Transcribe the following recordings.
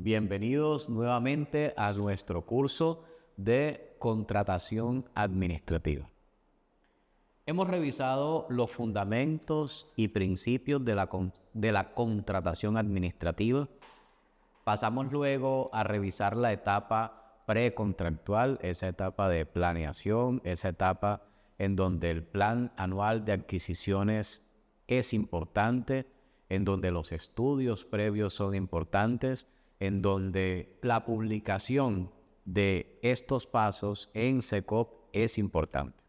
Bienvenidos nuevamente a nuestro curso de contratación administrativa. Hemos revisado los fundamentos y principios de la contratación administrativa. Pasamos luego a revisar la etapa precontractual, esa etapa de planeación, esa etapa en donde el plan anual de adquisiciones es importante, en donde los estudios previos son importantes, en donde la publicación de estos pasos en SECOP es importante.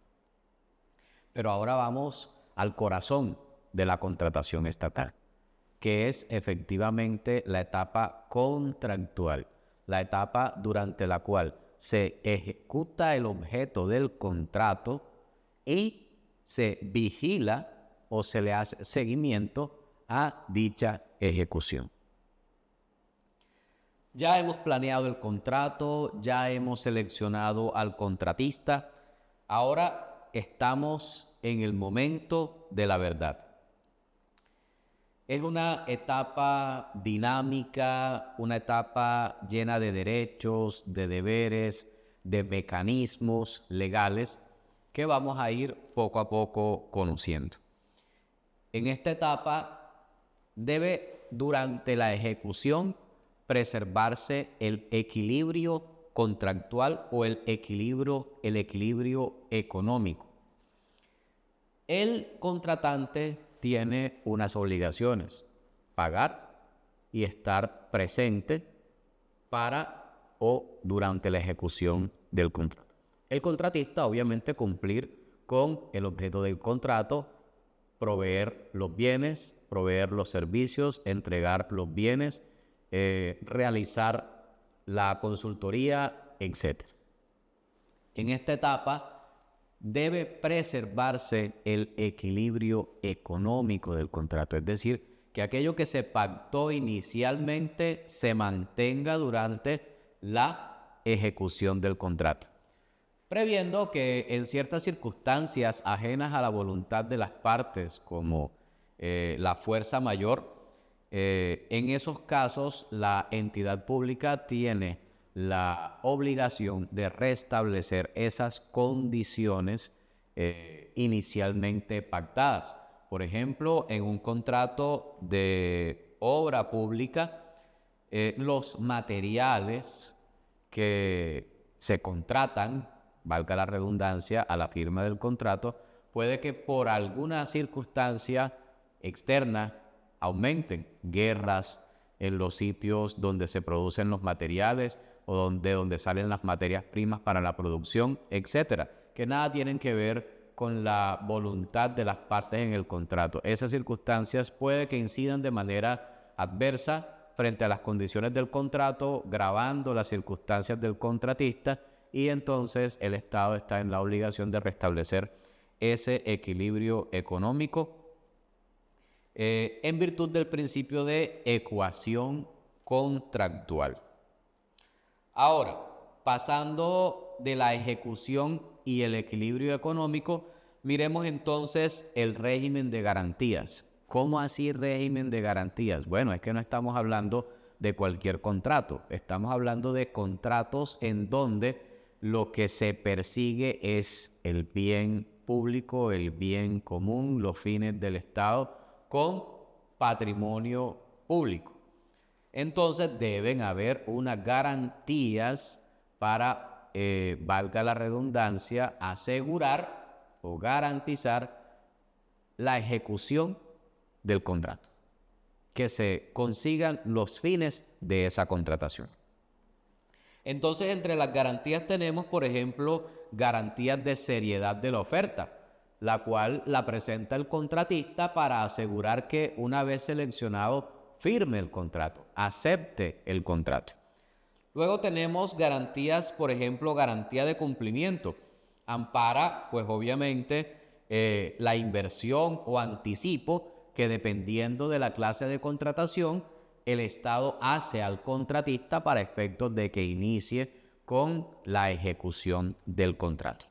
Pero ahora vamos al corazón de la contratación estatal, que es efectivamente la etapa contractual, la etapa durante la cual se ejecuta el objeto del contrato y se vigila o se le hace seguimiento a dicha ejecución. Ya hemos planeado el contrato, ya hemos seleccionado al contratista, ahora estamos en el momento de la verdad. Es una etapa dinámica, una etapa llena de derechos, de deberes, de mecanismos legales que vamos a ir poco a poco conociendo. En esta etapa debe, durante la ejecución, preservarse el equilibrio contractual o el equilibrio económico. El contratante tiene unas obligaciones: pagar y estar presente para o durante la ejecución del contrato. El contratista, obviamente, cumplir con el objeto del contrato, proveer los bienes, proveer los servicios, entregar los bienes, realizar la consultoría, etc. En esta etapa debe preservarse el equilibrio económico del contrato, es decir, que aquello que se pactó inicialmente se mantenga durante la ejecución del contrato, previendo que en ciertas circunstancias ajenas a la voluntad de las partes, como la fuerza mayor, en esos casos la entidad pública tiene la obligación de restablecer esas condiciones inicialmente pactadas. Por ejemplo, en un contrato de obra pública, los materiales que se contratan, valga la redundancia, a la firma del contrato, puede que por alguna circunstancia externa aumenten, guerras en los sitios donde se producen los materiales o donde salen las materias primas para la producción, etcétera, que nada tienen que ver con la voluntad de las partes en el contrato. Esas circunstancias puede que incidan de manera adversa frente a las condiciones del contrato, gravando las circunstancias del contratista, y entonces el Estado está en la obligación de restablecer ese equilibrio económico en virtud del principio de ecuación contractual. Ahora, pasando de la ejecución y el equilibrio económico, miremos entonces el régimen de garantías. ¿Cómo así régimen de garantías? Bueno, es que no estamos hablando de cualquier contrato, estamos hablando de contratos en donde lo que se persigue es el bien público, el bien común, los fines del Estado con patrimonio público. Entonces deben haber unas garantías para, valga la redundancia, asegurar o garantizar la ejecución del contrato, que se consigan los fines de esa contratación. Entonces, entre las garantías tenemos, por ejemplo, garantías de seriedad de la oferta, la cual la presenta el contratista para asegurar que una vez seleccionado firme el contrato, acepte el contrato. Luego tenemos garantías, por ejemplo, garantía de cumplimiento. Ampara, pues obviamente, la inversión o anticipo que, dependiendo de la clase de contratación, el Estado hace al contratista para efectos de que inicie con la ejecución del contrato.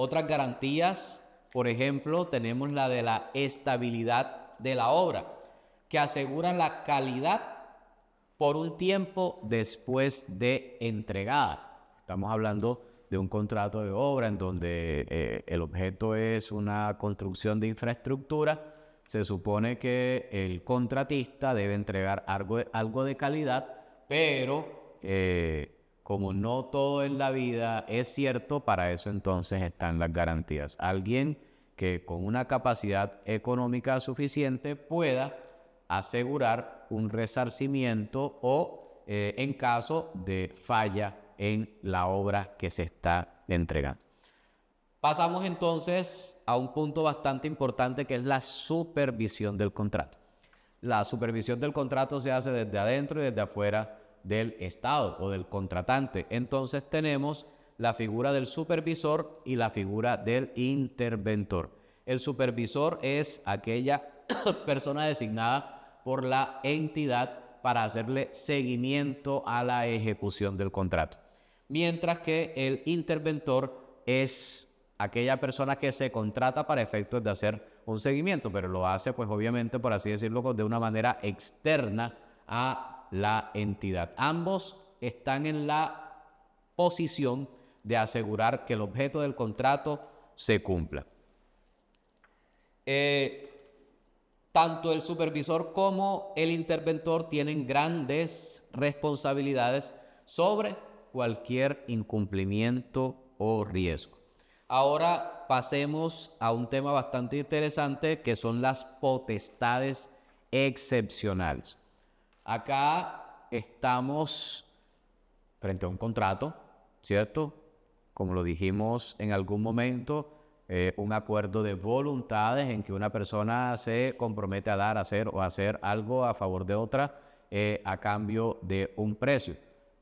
Otras garantías, por ejemplo, tenemos la de la estabilidad de la obra, que aseguran la calidad por un tiempo después de entregada. Estamos hablando de un contrato de obra en donde el objeto es una construcción de infraestructura. Se supone que el contratista debe entregar algo de calidad, pero como no todo en la vida es cierto, para eso entonces están las garantías. Alguien que con una capacidad económica suficiente pueda asegurar un resarcimiento o en caso de falla en la obra que se está entregando. Pasamos entonces a un punto bastante importante, que es la supervisión del contrato. La supervisión del contrato se hace desde adentro y desde afuera del Estado o del contratante. Entonces tenemos la figura del supervisor y la figura del interventor. El supervisor es aquella persona designada por la entidad para hacerle seguimiento a la ejecución del contrato, mientras que el interventor es aquella persona que se contrata para efectos de hacer un seguimiento, pero lo hace, pues obviamente, por así decirlo, de una manera externa a la entidad. Ambos están en la posición de asegurar que el objeto del contrato se cumpla. Tanto el supervisor como el interventor tienen grandes responsabilidades sobre cualquier incumplimiento o riesgo. Ahora pasemos a un tema bastante interesante, que son las potestades excepcionales. Acá estamos frente a un contrato, ¿cierto? Como lo dijimos en algún momento, un acuerdo de voluntades en que una persona se compromete a dar, hacer algo a favor de otra a cambio de un precio.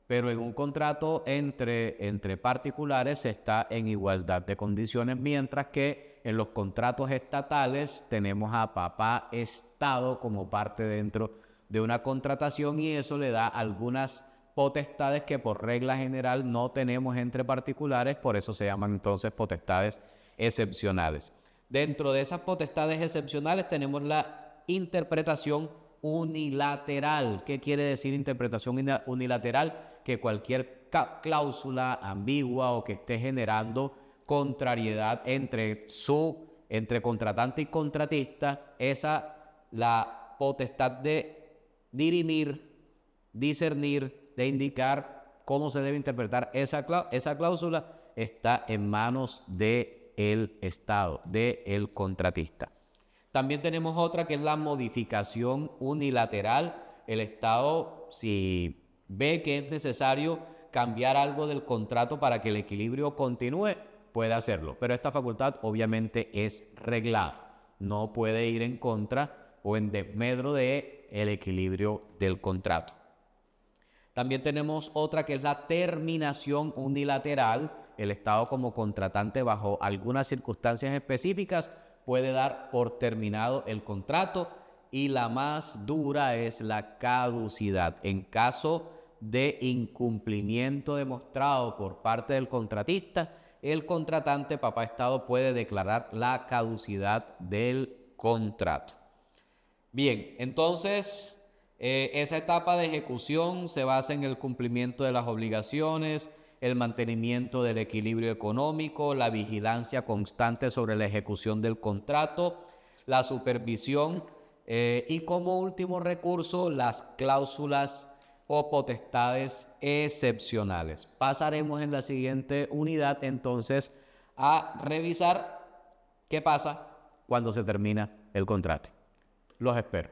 Pero en un contrato entre particulares se está en igualdad de condiciones, mientras que en los contratos estatales tenemos a papá Estado como parte dentro de una contratación, y eso le da algunas potestades que por regla general no tenemos entre particulares, por eso se llaman entonces potestades excepcionales. Dentro de esas potestades excepcionales tenemos la interpretación unilateral. ¿Qué quiere decir interpretación unilateral? Que cualquier cláusula ambigua o que esté generando contrariedad entre contratante y contratista, la potestad de dirimir, discernir, de indicar cómo se debe interpretar esa cláusula está en manos del Estado, del contratista. También tenemos otra, que es la modificación unilateral. El Estado, si ve que es necesario cambiar algo del contrato para que el equilibrio continúe, puede hacerlo, pero esta facultad obviamente es reglada, no puede ir en contra o en desmedro del equilibrio del contrato. También tenemos otra, que es la terminación unilateral. El Estado, como contratante, bajo algunas circunstancias específicas, puede dar por terminado el contrato. Y la más dura es la caducidad. En caso de incumplimiento demostrado por parte del contratista, el contratante, papá Estado, puede declarar la caducidad del contrato. Bien, entonces esa etapa de ejecución se basa en el cumplimiento de las obligaciones, el mantenimiento del equilibrio económico, la vigilancia constante sobre la ejecución del contrato, la supervisión y, como último recurso, las cláusulas o potestades excepcionales. Pasaremos en la siguiente unidad entonces a revisar qué pasa cuando se termina el contrato. Los espero.